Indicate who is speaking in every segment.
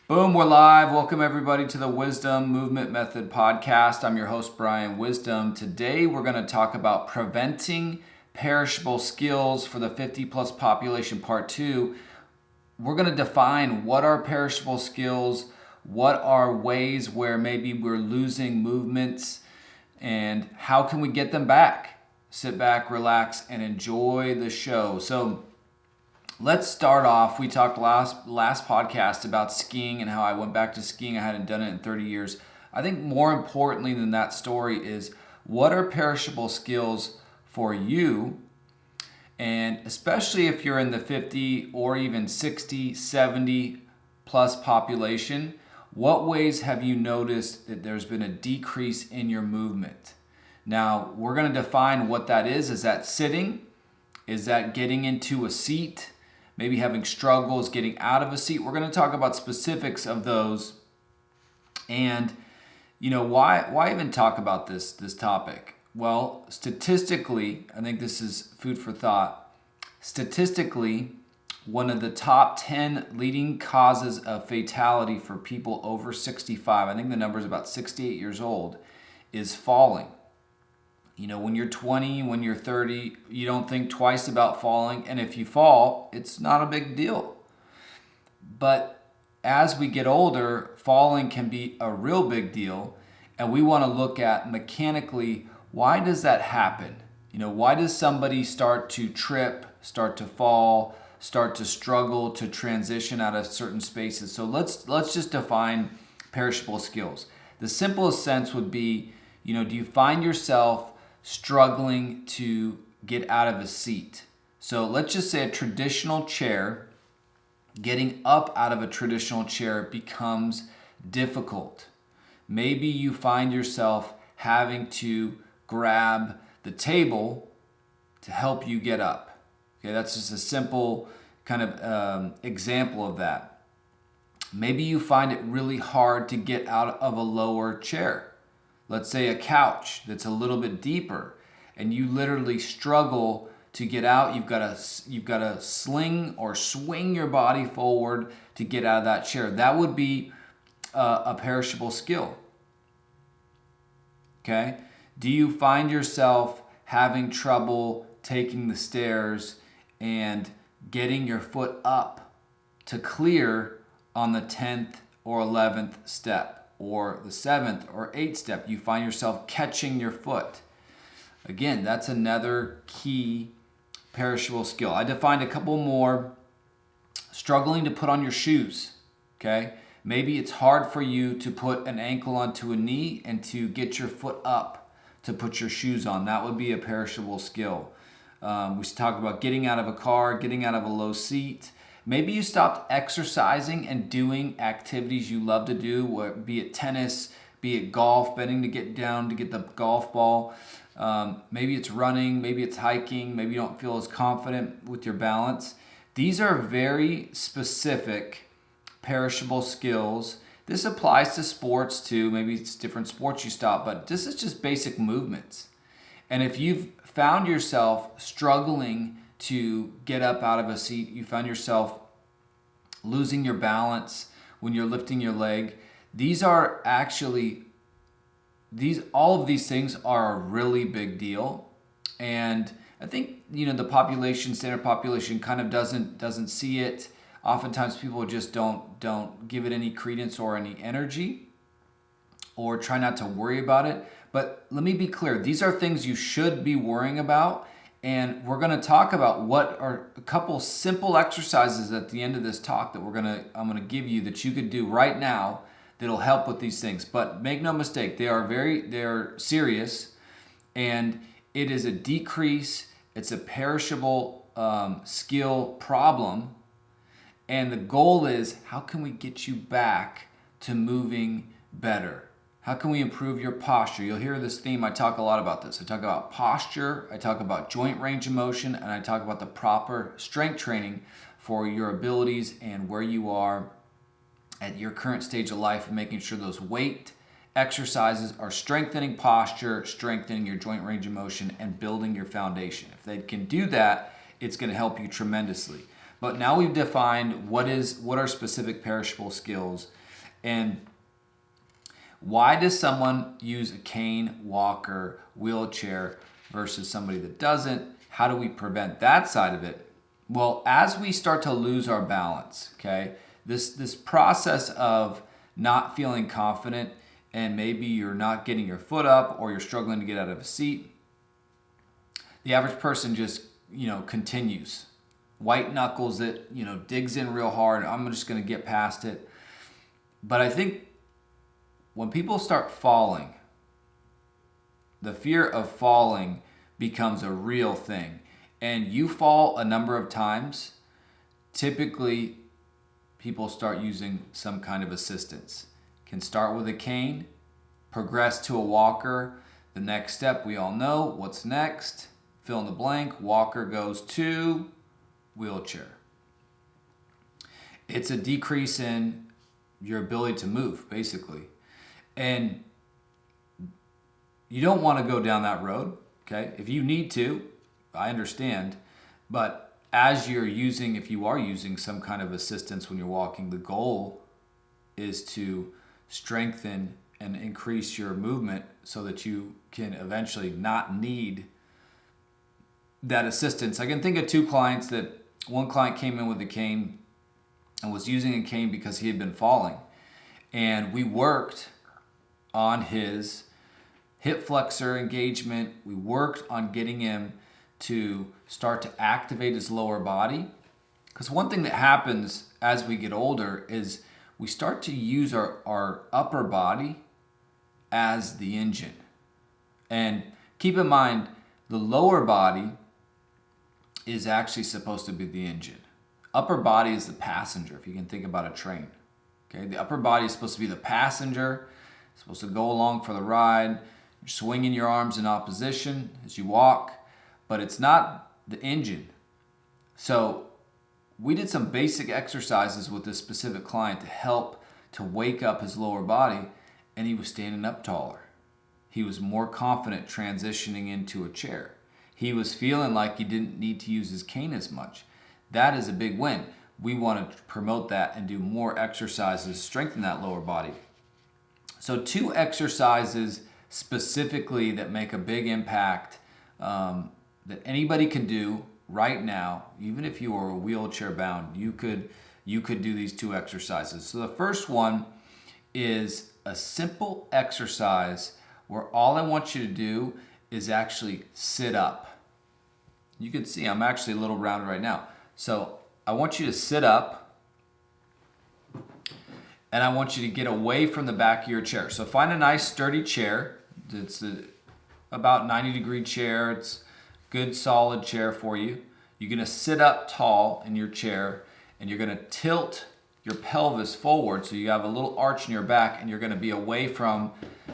Speaker 1: Boom, we're live. Welcome everybody to the Wisdom Movement Method podcast. I'm your host, Bryan Wisdom. Today we're going to talk about preventing perishable skills for the 50 plus population part 2. We're going to define what are perishable skills, what are ways where maybe we're losing movements, and how can we get them back. Sit back, relax, and enjoy the show. So let's start off. We talked last podcast about skiing and how I went back to skiing. I hadn't done it in 30 years. I think more importantly than that story is what are perishable skills for you? And especially if you're in the 50 or even 60, 70 plus population, what ways have you noticed that there's been a decrease in your movement? Now, we're going to define what that is. Is that sitting? Is that getting into a seat? Maybe having struggles getting out of a seat. We're going to talk about specifics of those. And, why even talk about this topic? Well, statistically, I think this is food for thought. Statistically, one of the top 10 leading causes of fatality for people over 65, I think the number is about 68 years old, is falling. When you're 20, when you're 30, you don't think twice about falling. And if you fall, it's not a big deal. But as we get older, falling can be a real big deal. And we want to look at mechanically, why does that happen? Why does somebody start to trip, start to fall, start to struggle to transition out of certain spaces? So let's just define perishable skills. The simplest sense would be, do you find yourself struggling to get out of a seat? So let's just say a traditional chair, getting up out of a traditional chair becomes difficult. Maybe you find yourself having to grab the table to help you get up. Okay, that's just a simple kind of example of that. Maybe you find it really hard to get out of a lower chair. Let's say a couch that's a little bit deeper, and you literally struggle to get out. You've got to sling or swing your body forward to get out of that chair. That would be a perishable skill. Okay? Do you find yourself having trouble taking the stairs and getting your foot up to clear on the 10th or 11th step? Or the 7th or 8th step, you find yourself catching your foot. Again, that's another key perishable skill. I defined a couple more. Struggling to put on your shoes, okay? Maybe it's hard for you to put an ankle onto a knee and to get your foot up to put your shoes on. That would be a perishable skill. We talked about getting out of a car, getting out of a low seat. Maybe you stopped exercising and doing activities you love to do, be it tennis, be it golf, betting to get down to get the golf ball. Maybe it's running, maybe it's hiking, maybe you don't feel as confident with your balance. These are very specific perishable skills. This applies to sports too. Maybe it's different sports you stop, but this is just basic movements. And if you've found yourself struggling to get up out of a seat, you found yourself losing your balance when you're lifting your leg, all of these things are a really big deal. And I think, the standard population kind of doesn't see it. Oftentimes people just don't give it any credence or any energy, or try not to worry about it. But let me be clear, these are things you should be worrying about. And we're going to talk about what are a couple simple exercises at the end of this talk that I'm going to give you that you could do right now that'll help with these things. But make no mistake, they're serious, and it is a decrease. It's a perishable skill problem. And the goal is, how can we get you back to moving better? How can we improve your posture? You'll hear this theme. I talk a lot about this. I talk about posture, I talk about joint range of motion, and I talk about the proper strength training for your abilities and where you are at your current stage of life, and making sure those weight exercises are strengthening posture, strengthening your joint range of motion, and building your foundation. If they can do that, it's going to help you tremendously. But now we've defined what are specific perishable skills, and why does someone use a cane, walker, wheelchair versus somebody that doesn't? How do we prevent that side of it? Well, as we start to lose our balance, okay, this process of not feeling confident, and maybe you're not getting your foot up or you're struggling to get out of a seat, the average person just, continues. White knuckles it, digs in real hard. I'm just going to get past it. But I think when people start falling, the fear of falling becomes a real thing. And you fall a number of times, typically people start using some kind of assistance. Can start with a cane, progress to a walker. The next step, we all know what's next. Fill in the blank. Walker goes to wheelchair. It's a decrease in your ability to move, basically. And you don't want to go down that road, okay? If you need to, I understand. But as if you are using some kind of assistance when you're walking, the goal is to strengthen and increase your movement so that you can eventually not need that assistance. I can think of two clients that one client came in with a cane and was using a cane because he had been falling. And we worked on his hip flexor engagement. We worked on getting him to start to activate his lower body. Because one thing that happens as we get older is we start to use our upper body as the engine. And keep in mind, the lower body is actually supposed to be the engine. Upper body is the passenger, if you can think about a train. Okay, the upper body is supposed to be the passenger, it's supposed to go along for the ride. You're swinging your arms in opposition as you walk, but it's not the engine. So we did some basic exercises with this specific client to help to wake up his lower body, and he was standing up taller. He was more confident transitioning into a chair. He was feeling like he didn't need to use his cane as much. That is a big win. We want to promote that and do more exercises, strengthen that lower body. So 2 exercises specifically that make a big impact that anybody can do right now, even if you are wheelchair bound, you could do these 2 exercises. So the first one is a simple exercise where all I want you to do is actually sit up. You can see I'm actually a little rounded right now. So I want you to sit up, and I want you to get away from the back of your chair. So find a nice sturdy chair. It's about 90-degree chair. It's a good solid chair for you. You're going to sit up tall in your chair, and you're going to tilt your pelvis forward so you have a little arch in your back, and you're going to be away from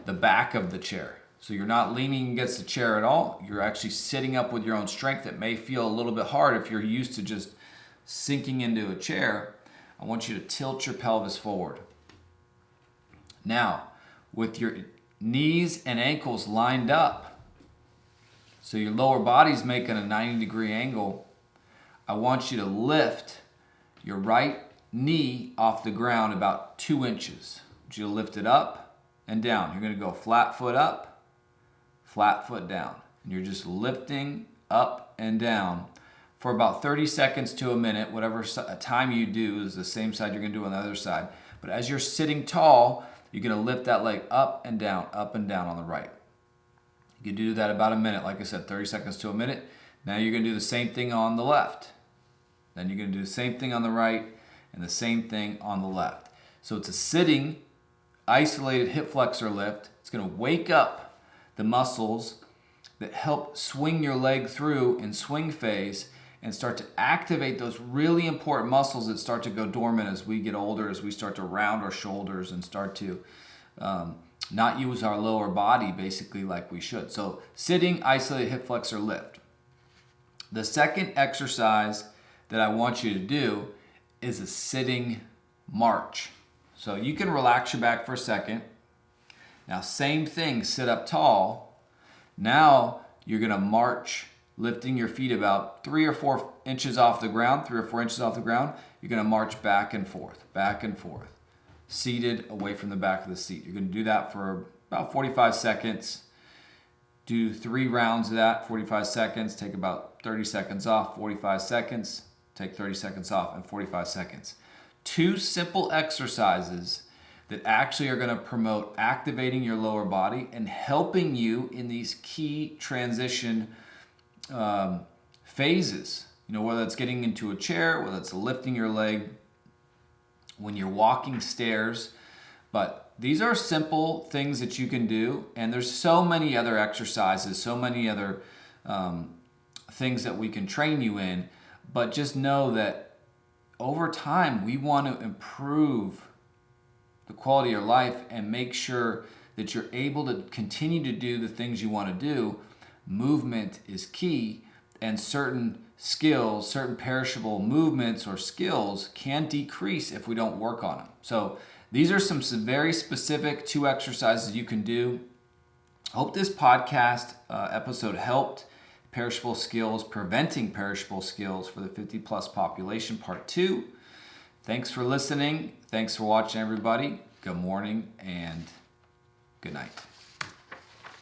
Speaker 1: the back of the chair. So you're not leaning against the chair at all. You're actually sitting up with your own strength. It may feel a little bit hard if you're used to just sinking into a chair. I want you to tilt your pelvis forward. Now, with your knees and ankles lined up, so your lower body's making a 90-degree angle, I want you to lift your right knee off the ground about 2 inches. I want you to lift it up and down. You're going to go flat foot up, flat foot down. And you're just lifting up and down for about 30 seconds to a minute. Whatever time you do is the same side you're going to do on the other side. But as you're sitting tall, you're going to lift that leg up and down on the right. You can do that about a minute. Like I said, 30 seconds to a minute. Now you're going to do the same thing on the left. Then you're going to do the same thing on the right and the same thing on the left. So it's a sitting, isolated hip flexor lift. It's going to wake up the muscles that help swing your leg through in swing phase and start to activate those really important muscles that start to go dormant as we get older, as we start to round our shoulders and start to not use our lower body basically like we should. So sitting, isolated hip flexor lift. The second exercise that I want you to do is a sitting march. So you can relax your back for a second. Now same thing, sit up tall. Now you're going to march lifting your feet about 3 or 4 inches off the ground, you're going to march back and forth, seated away from the back of the seat. You're going to do that for about 45 seconds. Do 3 rounds of that, 45 seconds, take about 30 seconds off, 45 seconds, take 30 seconds off, and 45 seconds. 2 simple exercises that actually are going to promote activating your lower body and helping you in these key transition phases. Whether it's getting into a chair, whether it's lifting your leg, when you're walking stairs. But these are simple things that you can do, and there's so many other exercises, so many other things that we can train you in. But just know that over time, we want to improve the quality of your life and make sure that you're able to continue to do the things you want to do. Movement is key, and certain skills, certain perishable movements or skills can decrease if we don't work on them. So these are some very specific 2 exercises you can do. Hope this podcast episode helped. Perishable skills, preventing perishable skills for the 50 plus population, part 2. Thanks for listening. Thanks for watching, everybody. Good morning and good night.